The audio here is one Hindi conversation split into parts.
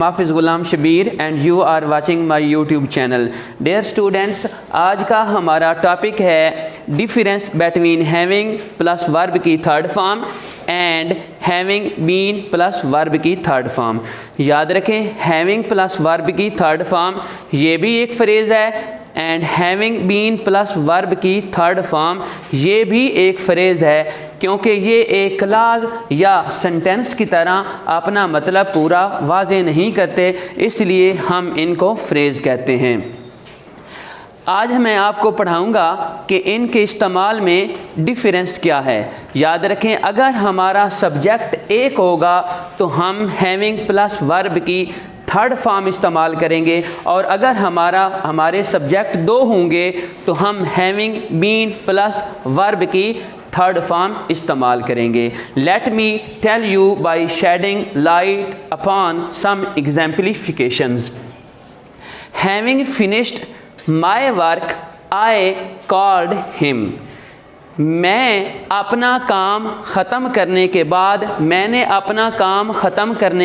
हाफिज़ Ghulam Shabir and you are watching my YouTube channel. Dear students, आज का हमारा टॉपिक है difference between having plus verb की third form and having been plus verb की थर्ड फॉर्म। याद रखें, हैविंग प्लस वर्ब की थर्ड फॉर्म ये भी एक फ्रेज़ है and having been plus verb की थर्ड फॉर्म ये भी एक फ्रेज़ है, क्योंकि ये एक क्लाज या सेंटेंस की तरह अपना मतलब पूरा वाज़े नहीं करते, इसलिए हम इनको फ्रेज़ कहते हैं। आज मैं आपको पढ़ाऊंगा कि इनके इस्तेमाल में डिफरेंस क्या है। याद रखें, अगर हमारा सब्जेक्ट एक होगा तो हम हैविंग प्लस वर्ब की थर्ड फॉर्म इस्तेमाल करेंगे, और अगर हमारे सब्जेक्ट दो होंगे तो हम हैविंग बीन प्लस वर्ब की थर्ड फॉर्म इस्तेमाल करेंगे। Let me tell you by shedding light upon some exemplifications. Having finished my work I called him. मैंने अपना काम ख़त्म करने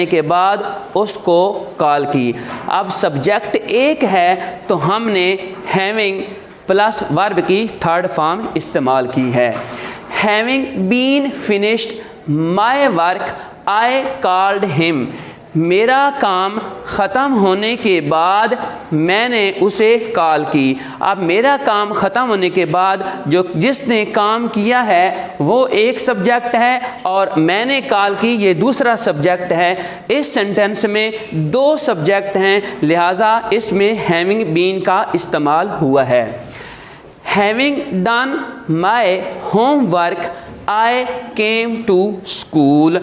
के बाद उसको कॉल की। अब सब्जेक्ट एक है तो हमने हैविंग प्लस वर्ब की थर्ड फॉर्म इस्तेमाल की है। Having been finished my work I called him. मेरा काम ख़त्म होने के बाद मैंने उसे कॉल की। अब मेरा काम ख़त्म होने के बाद जिसने काम किया है वो एक सब्जेक्ट है और मैंने कॉल की ये दूसरा सब्जेक्ट है। इस सेंटेंस में दो सब्जेक्ट हैं, लिहाजा इसमें हैविंग बीन का इस्तेमाल हुआ है। Having done my homework I came to school.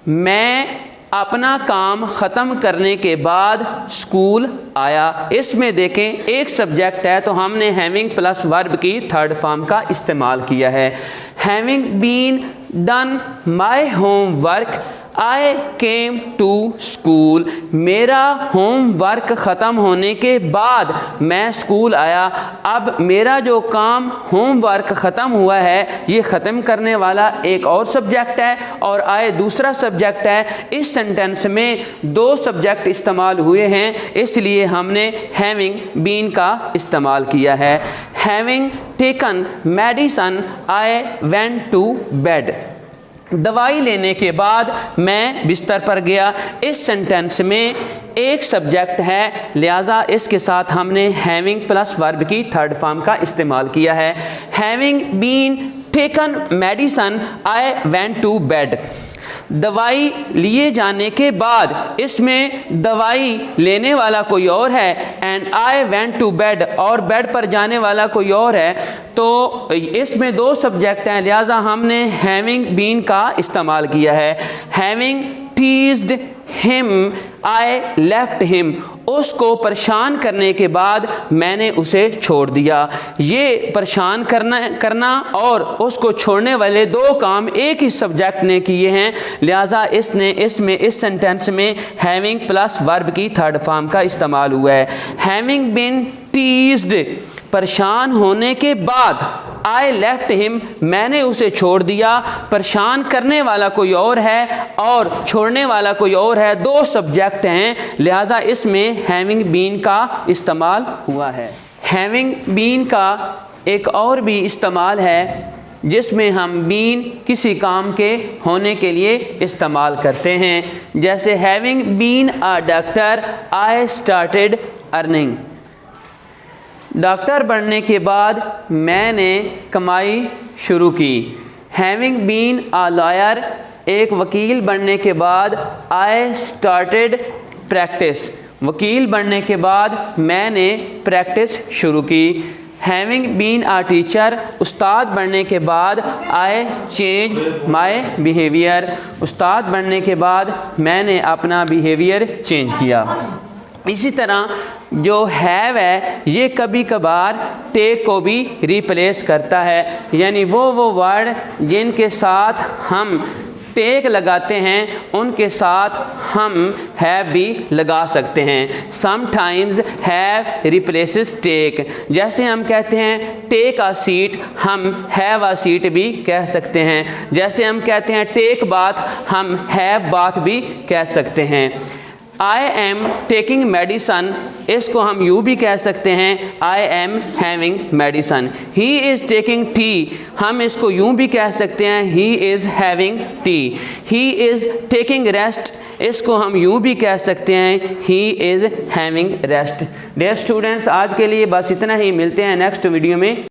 मैं अपना काम ख़त्म करने के बाद स्कूल आया। इसमें देखें, एक सब्जेक्ट है तो हमने हैविंग प्लस वर्ब की थर्ड फॉर्म का इस्तेमाल किया है। Having been done my homework I came to school. मेरा होमवर्क ख़त्म होने के बाद मैं स्कूल आया। अब मेरा जो काम होमवर्क ख़त्म हुआ है ये ख़त्म करने वाला एक और सब्जेक्ट है और आए दूसरा सब्जेक्ट है। इस सेंटेंस में दो सब्जेक्ट इस्तेमाल हुए हैं, इसलिए हमने हैविंग बीन का इस्तेमाल किया है। Having taken medicine I went to bed. दवाई लेने के बाद मैं बिस्तर पर गया। इस सेंटेंस में एक सब्जेक्ट है, लिहाजा इसके साथ हमने हैविंग प्लस वर्ब की थर्ड फॉर्म का इस्तेमाल किया है। Having been taken medicine I went to bed. दवाई लिए जाने के बाद, इसमें दवाई लेने वाला कोई और है and I went to bed, और बेड पर जाने वाला कोई और है, तो इसमें दो सब्जेक्ट हैं, लिहाजा हमने हैविंग बीन का इस्तेमाल किया है। Having teased him I left him. उसको परेशान करने के बाद मैंने उसे छोड़ दिया। ये परेशान करना और उसको छोड़ने वाले दो काम एक ही सब्जेक्ट ने किए हैं, लिहाजा इस सेंटेंस में हैविंग प्लस वर्ब की थर्ड फॉर्म का इस्तेमाल हुआ है। हैविंग बीन टीज्ड, परेशान होने के बाद, आई लेफ्ट हिम, मैंने उसे छोड़ दिया। परेशान करने वाला कोई और है और छोड़ने वाला कोई और है, दो सब्जेक्ट हैं, लिहाजा इसमें हैविंग बीन का इस्तेमाल हुआ है। हैविंग बीन का एक और भी इस्तेमाल है जिसमें हम बीन किसी काम के होने के लिए इस्तेमाल करते हैं, जैसे having been a doctor I started earning. Doctor बनने के बाद मैंने कमाई शुरू की। हैविंग बीन अ लॉयर, एक वकील बनने के बाद आई स्टार्टेड प्रैक्टिस। वकील बनने के बाद मैंने प्रैक्टिस शुरू की। हैविंग बीन अ टीचर, उस्ताद बनने के बाद आई चेंज माय बिहेवियर। उस्ताद बनने के बाद मैंने अपना बिहेवियर चेंज किया। इसी तरह जो हैव है ये कभी कभार टेक को भी रिप्लेस करता है, यानी वो वर्ड जिनके साथ हम टेक लगाते हैं उनके साथ हम हैव भी लगा सकते हैं। Sometimes have replaces take. जैसे हम कहते हैं टेक अ सीट, हम हैव अ सीट भी कह सकते हैं। जैसे हम कहते हैं टेक बाथ, हम हैव बाथ भी कह सकते हैं। आई एम टेकिंग मेडिसन, इसको हम यूँ भी कह सकते हैं I am having medicine. He is taking tea, हम इसको यूँ भी कह सकते हैं he is having tea. He is taking rest, इसको हम यूँ भी कह सकते हैं he is having rest. Dear students, आज के लिए बस इतना ही, मिलते हैं नेक्स्ट वीडियो में।